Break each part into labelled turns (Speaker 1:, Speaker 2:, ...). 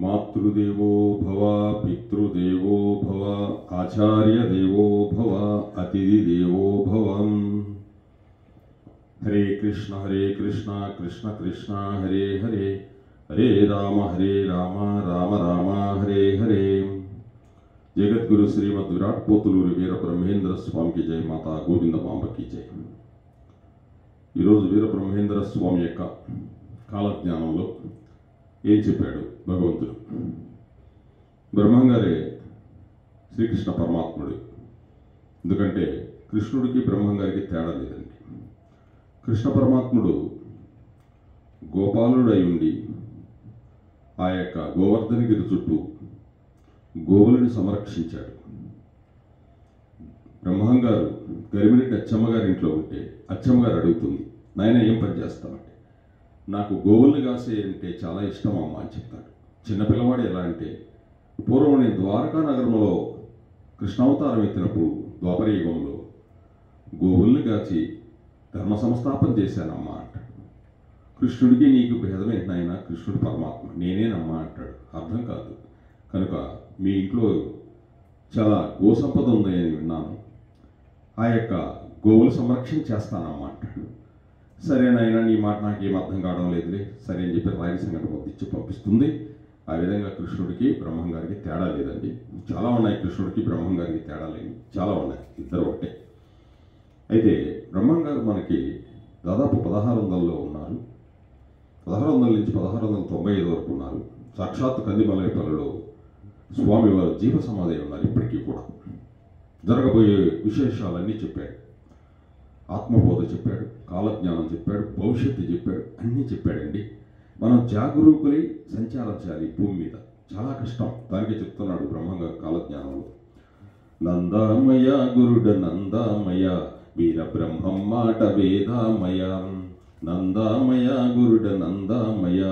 Speaker 1: మాతృదేవో భవ, పితృదేవో భవ, ఆచార్యదేవో భవ, అతిథి దేవో భవ. హరే కృష్ణ కృష్ణ కృష్ణ హరే హరే, హరే రామ రామ రామ హరే హరే. జగద్గురు శ్రీమద్ విరాట్ పోతులూరి వీర బ్రహ్మేంద్ర స్వామికి జై, మాతా గోవిందమాంబకి జై. ఈరోజు వీర బ్రహ్మేంద్ర స్వామి యొక్క కాలజ్ఞానంలో ఏం చెప్పాడు భగవంతుడు? బ్రహ్మంగారే శ్రీకృష్ణ పరమాత్ముడు. ఎందుకంటే కృష్ణుడికి బ్రహ్మంగారికి తేడా లేదండి. కృష్ణ పరమాత్ముడు గోపాలుడై ఉండి ఆ యొక్క గోవర్ధనగిరి చుట్టూ గోవులను సంరక్షించాడు. బ్రహ్మంగారు గరిమిరెడ్డి అచ్చమ్మగారి ఇంట్లో ఉంటే అచ్చమ్మగారు అడుగుతుంది, నాయన ఏం పని చేస్తామంటే, నాకు గోవుల్ని కాసే అంటే చాలా ఇష్టం అమ్మ అని చెప్తాడు. చిన్నపిల్లవాడు ఎలా అంటే, పూర్వం నేను ద్వారకా నగరంలో కృష్ణావతారం ఎత్తినప్పుడు ద్వాపరయుగంలో గోవుల్ని కాచి ధర్మ సంస్థాపన చేశానమ్మా అంటాడు. కృష్ణుడికి నీకు భేదమేంటి నాయన, కృష్ణుడు పరమాత్మ, నేనేనమ్మా అంటాడు. అర్థం కాదు. కనుక మీ ఇంట్లో చాలా గోసంపద ఉందని విన్నాను, ఆ యొక్క గోవుల సంరక్షణ చేస్తానమ్మా అంటాడు. సరేనైనా నీ మాట నాకేం అర్థం కావడం లేదులే, సరే అని చెప్పి రాగి సంగతి పొద్దుచ్చి పంపిస్తుంది. ఆ విధంగా కృష్ణుడికి బ్రహ్మంగారికి తేడా లేదండి. చాలా ఉన్నాయి కృష్ణుడికి బ్రహ్మంగారికి తేడా లేని, చాలా ఉన్నాయి, ఇద్దరు ఒకటే. అయితే బ్రహ్మంగారు మనకి దాదాపు 1600లో ఉన్నారు. 1600 నుంచి 1695 వరకు ఉన్నారు. సాక్షాత్ కందిమలైపల్లిలో స్వామివారు జీవ సమాధి ఉన్నారు. ఇప్పటికీ కూడా జరగబోయే విశేషాలన్నీ చెప్పాడు. ఆత్మబోధ చెప్పాడు, కాలజ్ఞానం చెప్పాడు, భవిష్యత్తు చెప్పాడు, అన్నీ చెప్పాడండి. మనం జాగరూకులై సంచారించాలి భూమి మీద, చాలా కష్టం. దానికే చెప్తున్నాడు బ్రహ్మంగారు కాలజ్ఞానంలో. నందామయ గురుడ నందామయ, వీర బ్రహ్మం మాట వేదామయ. నందామయ గురుడ నందామయ,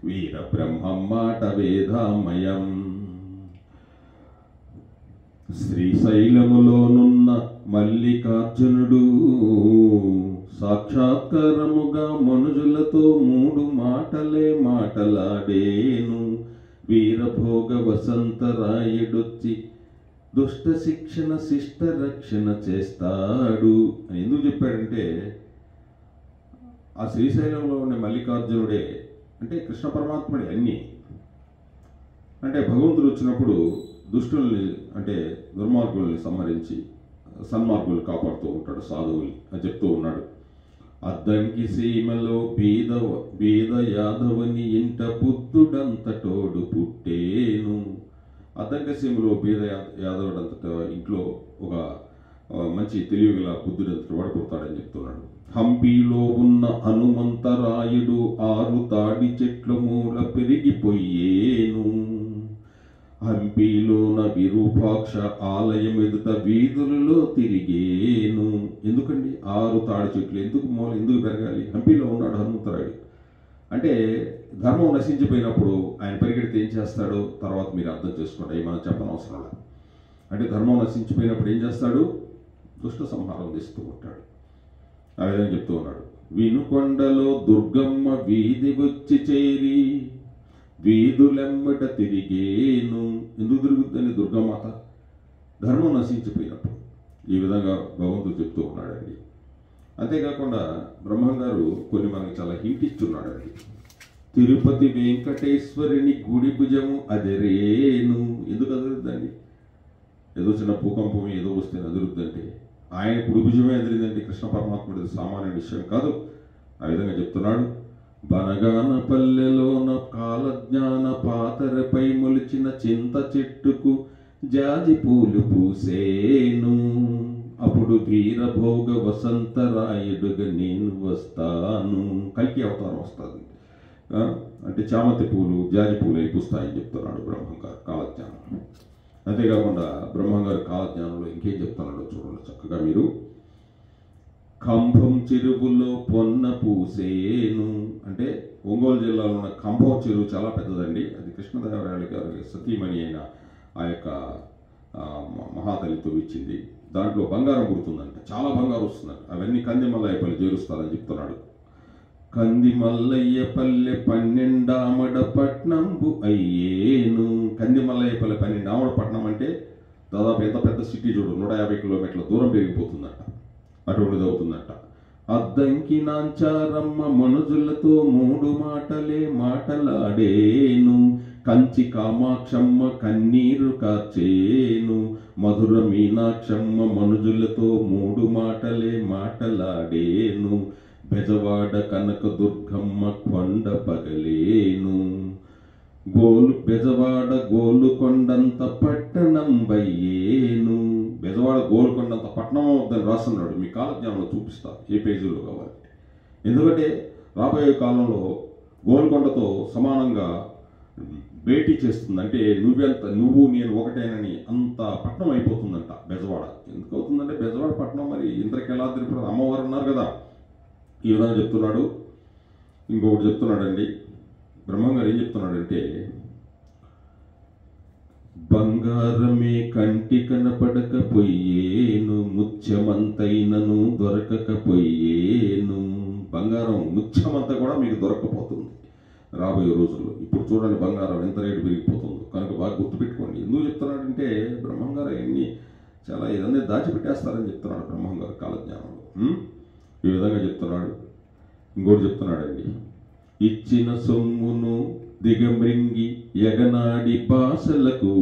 Speaker 1: వీర బ్రహ్మం మాట వేదామయం. శ్రీశైలములోనున్న మల్లికార్జునుడు సాక్షాత్కారముగా మనుజులతో 3 మాటలే మాటలాడేను. వీరభోగ వసంతరాయుడొచ్చి దుష్ట శిక్షణ శిష్ట రక్షణ చేస్తాడు అని ఎందుకు చెప్పాడంటే, ఆ శ్రీశైలంలో ఉన్న మల్లికార్జునుడే అంటే కృష్ణ పరమాత్ముడే. అన్నీ అంటే భగవంతుడు వచ్చినప్పుడు దుష్టుల్ని అంటే దుర్మార్గుల్ని సంహరించి సన్మార్గుల్ని కాపాడుతూ ఉంటాడు, సాధువుల్ని అని చెప్తూ ఉన్నాడు. అద్దంకి సీమలో బీద యాదవని ఇంట బుద్ధుడంతటోడు పుట్టేను. అద్దంకి సీమలో బీద యాదవుడంతట ఇంట్లో ఒక మంచి తెలివిగల బుద్ధుడంతటి వాడు పుడతాడని చెప్తున్నాడు. హంపీలో ఉన్న హనుమంతరాయుడు 6 తాడి చెట్ల మూల పెరిగిపోయేను. హంపీలోన విరూపాక్ష ఆలయం ఎదుట వీధులలో తిరిగేను. ఎందుకండి 6 తాడి చెట్లు ఎందుకు పెరగాలి? హంపీలో ఉన్నాడు హనుమంతరాయుడు. అంటే ధర్మం నశించిపోయినప్పుడు ఆయన పరిగెడితే ఏం చేస్తాడో తర్వాత మీరు అర్థం చేసుకోండి, అవి మనం చెప్పనవసరం లేదు. అంటే ధర్మం నశించిపోయినప్పుడు ఏం చేస్తాడు? దుష్ట సంహారం చేస్తూ ఉంటాడు. ఆ విధంగా చెప్తూ ఉన్నాడు. వినుకొండలో దుర్గమ్మ వీధి వచ్చి చేరి వీధులెమ్మట తిరిగేను. ఎందుకు తిరుగుద్దని దుర్గామాత? ధర్మం నశించిపోయినప్పుడు. ఈ విధంగా భగవంతుడు చెప్తూ ఉన్నాడండి. అంతేకాకుండా బ్రహ్మంగారు కొన్ని మనకి చాలా హింట్ ఇస్తున్నాడండి. తిరుపతి వెంకటేశ్వరుని గుడి భుజము అదిరేను. ఎందుకు అదురుద్దండి? ఏదో చిన్న భూకంపం ఏదో వస్తే అదురుద్దంటే ఆయన కుడి భుజమే అదిరిందండి. కృష్ణ పరమాత్ముడిది సామాన్య విషయం కాదు. ఆ విధంగా చెప్తున్నాడు. బనగాన పల్లెలోన కాలజ్ఞాన పాతరపై మొలిచిన చింత చెట్టుకు జాజి పూలు పూసేను. అప్పుడు వీరభోగ వసంతరాయుడుగా నేను వస్తాను. కల్కి అవతారం వస్తుంది. అంటే చామంతి పూలు జాజి పూలు అయి పూస్తాయని చెప్తున్నాడు బ్రహ్మంగారు కాలజ్ఞానం. అంతేకాకుండా బ్రహ్మంగారు కాలజ్ఞానంలో ఇంకేం చెప్తున్నాడో చూడండి చక్కగా మీరు. కంభం చెరువులో పొన్న పూసేను. అంటే ఒంగోలు జిల్లాలో ఉన్న కంభం చెరువు చాలా పెద్దదండి. అది కృష్ణదేవరాయలు గారి సతీమణి అయిన ఆ యొక్క మహాతలితో ఇచ్చింది. దాంట్లో బంగారం పుడుతుందంట, చాలా బంగారం వస్తుందంట. అవన్నీ కందిమల్లాయపల్లి చేరుస్తారని చెప్తున్నాడు. కంది మల్లయ్య పల్లె 12 ఆమడ పట్నంబు అయ్యేను. కంది మల్లయ్య పల్లె 12 ఆమడ పట్నం అంటే దాదాపు ఎంత పెద్ద సిటీ చూడు, 150 కిలోమీటర్ల దూరం పెరిగిపోతుందట, అటువంటిది అవుతుందట. అద్దంకి నాంచారమ్మ మనుజులతో 3 మాటలే మాటలాడేను. కంచి కామాక్షమ్మ కన్నీరు కార్చేను. మధుర మీనాక్షమ్మ మనుజులతో 3 మాటలే మాటలాడేను. బెజవాడ కనక దుర్గమ్మ కొండ పగలేను. బెజవాడ గోలుకొండంత పట్టణం బయ్యేను. బెజవాడ గోలుకొండంత పట్టణం వద్దని రాస్తున్నాడు. మీ కాలజ్ఞానంలో చూపిస్తా ఏ పేజీలో కావాలి. ఎందుకంటే రాబోయే కాలంలో గోల్కొండతో సమానంగా భేటీ చేస్తుంది. అంటే నువ్వు నేను ఒకటేనని అంత పట్టణం అయిపోతుందంట బెజవాడ. ఎందుకు అవుతుందంటే బెజవాడ పట్టణం మరి ఇంద్రకీలాద్రి అమ్మవారు ఉన్నారు కదా, ఈ విధంగా చెప్తున్నాడు. ఇంకొకటి చెప్తున్నాడండి బ్రహ్మంగారు, ఏం చెప్తున్నాడంటే బంగారమే కంటి కనపడకపోయేను, ముత్యమంతైనను దొరకకపోయేను. బంగారం ముత్యమంతా కూడా మీకు దొరకపోతుంది రాబోయే రోజుల్లో. ఇప్పుడు చూడండి బంగారం ఎంత రేటు పెరిగిపోతుందో, కనుక బాగా గుర్తుపెట్టుకోండి. ఎందుకు చెప్తున్నాడంటే బ్రహ్మంగారు ఎన్ని చాలా ఇదన్నీ దాచిపెట్టేస్తారని చెప్తున్నాడు బ్రహ్మంగారు కాలజ్ఞానంలో. ఈ విధంగా చెప్తున్నాడు. ఇంకోటి చెప్తున్నాడండి, ఇచ్చిన సొమ్మును దిగమృంగి ఎగనాడి భాషలకు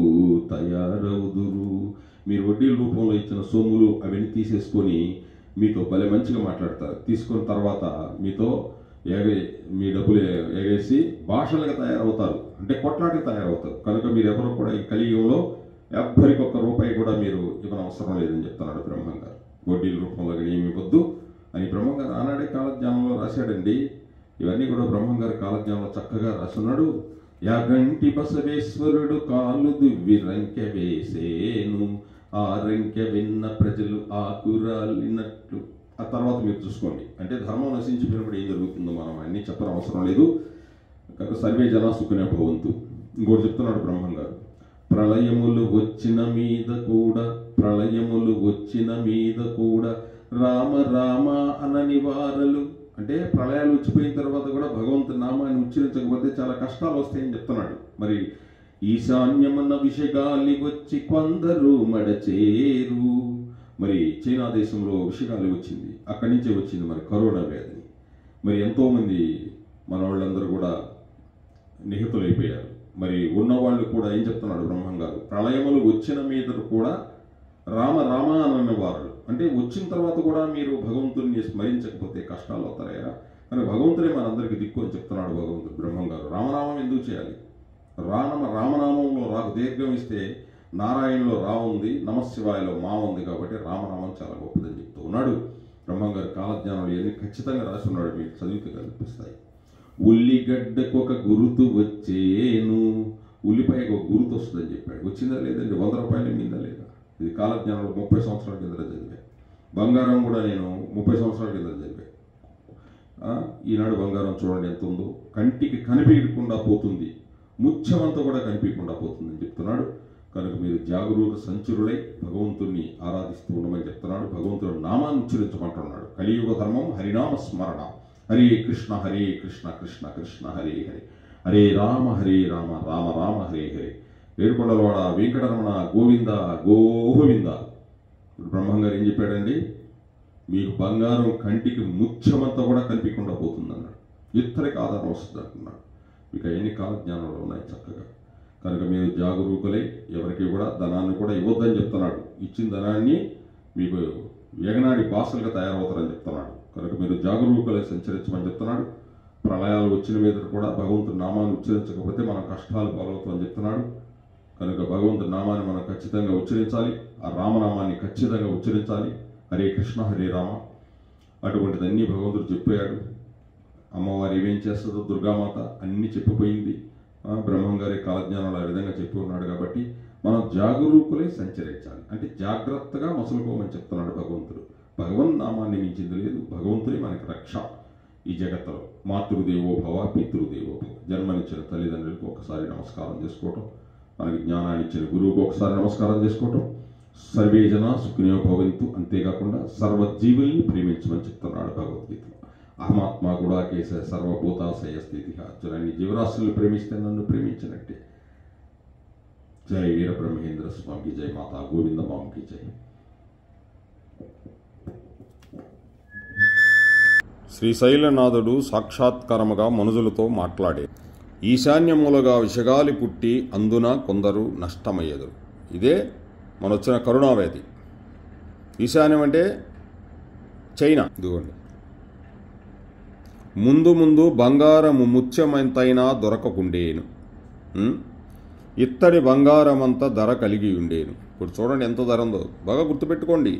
Speaker 1: తయారవుదురు. మీరు వడ్డీల రూపంలో ఇచ్చిన సొమ్ములు అవన్నీ తీసేసుకొని మీతో భలే మంచిగా మాట్లాడతారు. తీసుకున్న తర్వాత మీతో మీ డబ్బులు ఎగేసి భాషలుగా తయారవుతారు, అంటే కొట్లాటకి తయారవుతారు. కనుక మీరు ఎవరు కూడా ఈ కలియుగంలో ఎవ్వరికి ₹1 కూడా మీరు ఇవ్వనవసరం లేదని చెప్తున్నాడు బ్రహ్మంగారు. వడ్డీల రూపంలో ఏమి ఇవ్వద్దు అని బ్రహ్మంగారు ఆనాడే కాలజ్ఞానంలో రాశాడండి. ఇవన్నీ కూడా బ్రహ్మంగారి కాలజ్ఞానంలో చక్కగా రాస్తున్నాడు. యాగంటి బసవేశ్వరుడు కాలు దువ్వి రంకె వేసేను, ఆ రంకె విన్న ప్రజలు ఆకురాలినట్లు. ఆ తర్వాత మీరు చూసుకోండి. అంటే ధర్మం నశించిపోయినప్పుడు ఏం జరుగుతుందో మనం అన్నీ చెప్పడం అవసరం లేదు. కనుక సర్వే జనా సుఖినో భవంతు. ఇంకోటి చెప్తున్నాడు బ్రహ్మంగారు, ప్రళయములు వచ్చిన మీద కూడా రామ రామ అనని వారలు. అంటే ప్రళయాలు వచ్చిపోయిన తర్వాత కూడా భగవంతుని నామాన్ని ఉచ్చరించకపోతే చాలా కష్టాలు వస్తాయని చెప్తున్నాడు. మరి ఈశాన్యమన్న విషగాలి వచ్చి కొందరు మడచేరు. మరి చైనా దేశంలో విషగాలి వచ్చింది, అక్కడి నుంచే వచ్చింది మరి కరోనా వ్యాధి. మరి ఎంతోమంది మన వాళ్ళందరూ కూడా నిహతులైపోయారు. మరి ఉన్నవాళ్ళు కూడా ఏం చెప్తున్నాడు బ్రహ్మంగారు, ప్రళయములు వచ్చిన మీద కూడా రామ రామ అని వారు. అంటే వచ్చిన తర్వాత కూడా మీరు భగవంతుడిని స్మరించకపోతే కష్టాలు అవుతాయా? కానీ భగవంతుడే మనందరికీ దిక్కు అని చెప్తున్నాడు భగవంతుడు బ్రహ్మంగారు. రామనామం ఎందుకు చేయాలి? రామనామంలో రాకు దీర్ఘం ఇస్తే నారాయణలో రా ఉంది, నమశివాయలో మా ఉంది, కాబట్టి రామనామం చాలా గొప్పదని చెప్తూ ఉన్నాడు బ్రహ్మంగారు. కాలజ్ఞానంలో ఇవన్నీ ఖచ్చితంగా రాసి ఉన్నాడు, మీకు చదివితే కనిపిస్తాయి. ఉల్లిగడ్డకు ఒక గురుతు వచ్చేను. ఉల్లిపాయకు ఒక గురుతు వస్తుందని చెప్పాడు. వచ్చిందా లేదండి? ₹100 మిందా లేదా? ఇది కాలజ్ఞానంలో 30 సంవత్సరాల కింద చదివా. బంగారం కూడా నేను 30 సంవత్సరాల కింద చదివా. ఈనాడు బంగారం చూడండి ఎంత ఉందో, కంటికి కనిపించకుండా పోతుంది, ముత్యమంతా కూడా కనిపించకుండా పోతుందని చెప్తున్నాడు. కనుక మీరు జాగరూక సంచురులై భగవంతుణ్ణి ఆరాధిస్తూ ఉండమని చెప్తున్నాడు. భగవంతుడు నామాన్ని ఉచ్చరించమంటున్నాడు. కలియుగ ధర్మం హరినామ స్మరణ. హరే కృష్ణ కృష్ణ కృష్ణ హరే హరే, హరే రామ రామ రామ హరే హరే. ఏడుకొండలవాడ వెంకటరమణ గోవింద గోవింద. బ్రహ్మంగారు ఏం చెప్పాడండి, మీకు బంగారం కంటికి ముత్యమంతా కూడా కనిపించకుండా పోతుందన్నాడు. ఇద్దరికి ఆధారం వస్తుంది అంటున్నాడు. మీకు అవన్నీ కాలజ్ఞానంలో ఉన్నాయి చక్కగా. కనుక మీరు జాగరూకులై ఎవరికి కూడా ధనాన్ని కూడా ఇవ్వద్దని చెప్తున్నాడు. ఇచ్చిన ధనాన్ని మీకు ఎగనాడి బాసలుగా తయారవుతారని చెప్తున్నాడు. కనుక మీరు జాగరూకులై సంచరించమని చెప్తున్నాడు. ప్రళయాలు వచ్చిన మీద కూడా భగవంతుడి నామాన్ని ఉచ్చరించకపోతే మన కష్టాలు పాలవుతామని చెప్తున్నాడు. కనుక భగవంతుడి నామాన్ని మనం ఖచ్చితంగా ఉచ్చరించాలి. ఆ రామనామాన్ని ఖచ్చితంగా ఉచ్చరించాలి. హరే కృష్ణ హరే రామ. అటువంటిదన్నీ భగవంతుడు చెప్పాడు. అమ్మవారు ఏమేం చేస్తుందో దుర్గామాత అన్నీ చెప్పిపోయింది. బ్రహ్మంగారి కాలజ్ఞానంలో ఆ విధంగా చెప్పి ఉన్నాడు. కాబట్టి మనం జాగరూకులై సంచరించాలి. అంటే జాగ్రత్తగా మసులుకోమని చెప్తున్నాడు భగవంతుడు. భగవన్ నామాన్ని మించింది లేదు. భగవంతుడే మనకి రక్ష ఈ జగత్తులో. మాతృదేవో భవ పితృదేవో భవ. జన్మనిచ్చిన తల్లిదండ్రులకు ఒకసారి నమస్కారం చేసుకోవటం, మనకి జ్ఞానాన్ని ఇచ్చిన గురువుకు ఒకసారి నమస్కారం చేసుకోవటం. సర్వేజన సుఖినో భవంతు. అంతేకాకుండా సర్వజీవుల్ని ప్రేమించమని చెప్తున్నాడు భగవద్గీతలో. అహమాత్మ గుడాకేశ సర్వభూతాశయ స్థితి అర్జునాన్ని జీవరాశులను ప్రేమిస్తే నన్ను ప్రేమించినట్టే. జై వీరబ్రహ్మేంద్ర స్వామికి జై, మాతా గోవిందమాంకి జై. శ్రీశైలనాథుడు సాక్షాత్కారముగా మనుజులతో మాట్లాడే. ఈశాన్యములుగా విషగాలి పుట్టి అందున కొందరు నష్టమయ్యేదు. ఇదే మనొచ్చిన కరుణావేది. ఈశాన్యం అంటే చైనా. ఇదిగోండి, ముందు ముందు బంగారము ముత్యమంతైనా దొరకకుండేను, ఇత్తడి బంగారమంత ధర కలిగి ఉండేను. ఇప్పుడు చూడండి ఎంత ధర ఉందో, బాగా గుర్తుపెట్టుకోండి.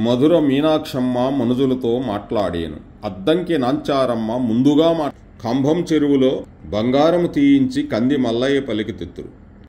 Speaker 1: మధుర మీనాక్షమ్మ మనుజులతో మాట్లాడేను. అద్దంకి నాంచారమ్మ ముందుగా కంభం చెరువులో బంగారము తీయించి కంది మల్లయ్య పలికి తెత్తురు.